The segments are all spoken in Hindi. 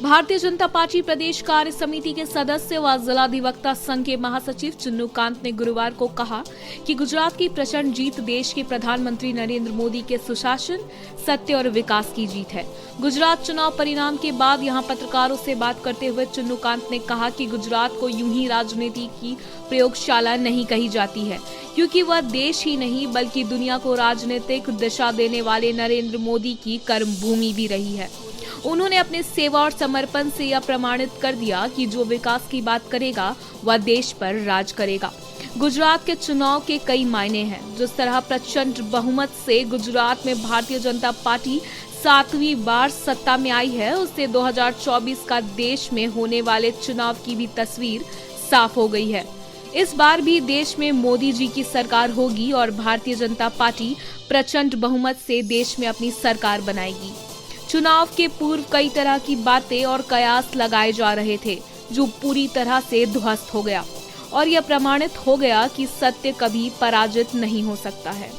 भारतीय जनता पार्टी प्रदेश कार्य समिति के सदस्य व जिला अधिवक्ता संघ के महासचिव चुन्नूकांत ने गुरुवार को कहा कि गुजरात की प्रचंड जीत देश के प्रधानमंत्री नरेंद्र मोदी के सुशासन, सत्य और विकास की जीत है। गुजरात चुनाव परिणाम के बाद यहां पत्रकारों से बात करते हुए चुन्नूकांत ने कहा कि गुजरात को यूं ही राजनीति की प्रयोगशाला नहीं कही जाती है, क्योंकि वह देश ही नहीं बल्कि दुनिया को राजनीतिक दिशा देने वाले नरेंद्र मोदी की कर्मभूमि भी रही है। उन्होंने अपने सेवा और समर्पण से यह प्रमाणित कर दिया कि जो विकास की बात करेगा वह देश पर राज करेगा। गुजरात के चुनाव के कई मायने हैं। जिस तरह प्रचंड बहुमत से गुजरात में भारतीय जनता पार्टी 7वीं बार सत्ता में आई है, उससे 2024 का देश में होने वाले चुनाव की भी तस्वीर साफ हो गई है। इस बार भी देश में मोदी जी की सरकार होगी और भारतीय जनता पार्टी प्रचंड बहुमत से देश में अपनी सरकार बनाएगी। चुनाव के पूर्व कई तरह की बातें और कयास लगाए जा रहे थे, जो पूरी तरह से ध्वस्त हो गया और यह प्रमाणित हो गया कि सत्य कभी पराजित नहीं हो सकता है।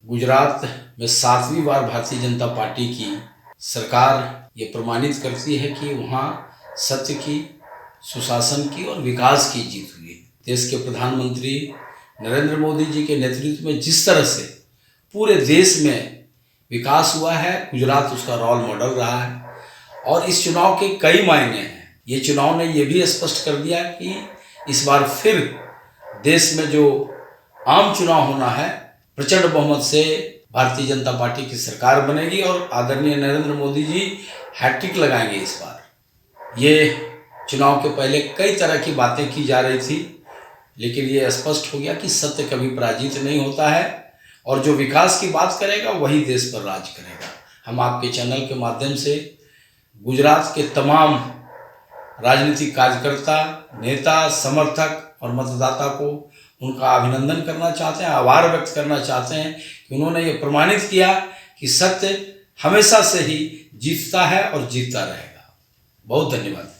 गुजरात में 7वीं बार भारतीय जनता पार्टी की सरकार ये प्रमाणित करती है कि वहाँ सत्य की, सुशासन की और विकास की जीत हुई। देश के प्रधानमंत्री नरेंद्र मोदी जी के नेतृत्व में जिस तरह से पूरे देश में विकास हुआ है, गुजरात उसका रोल मॉडल रहा है और इस चुनाव के कई मायने हैं। ये चुनाव ने ये भी स्पष्ट कर दिया कि इस बार फिर देश में जो आम चुनाव होना है, प्रचंड बहुमत से भारतीय जनता पार्टी की सरकार बनेगी और आदरणीय नरेंद्र मोदी जी हैट्रिक लगाएंगे इस बार। ये चुनाव के पहले कई तरह की बातें की जा रही थी, लेकिन ये स्पष्ट हो गया कि सत्य कभी पराजित नहीं होता है और जो विकास की बात करेगा वही देश पर राज करेगा। हम आपके चैनल के माध्यम से गुजरात के तमाम राजनीतिक कार्यकर्ता, नेता, समर्थक और मतदाता को उनका अभिनंदन करना चाहते हैं, आभार व्यक्त करना चाहते हैं कि उन्होंने ये प्रमाणित किया कि सत्य हमेशा से ही जीतता है और जीतता रहेगा। बहुत धन्यवाद।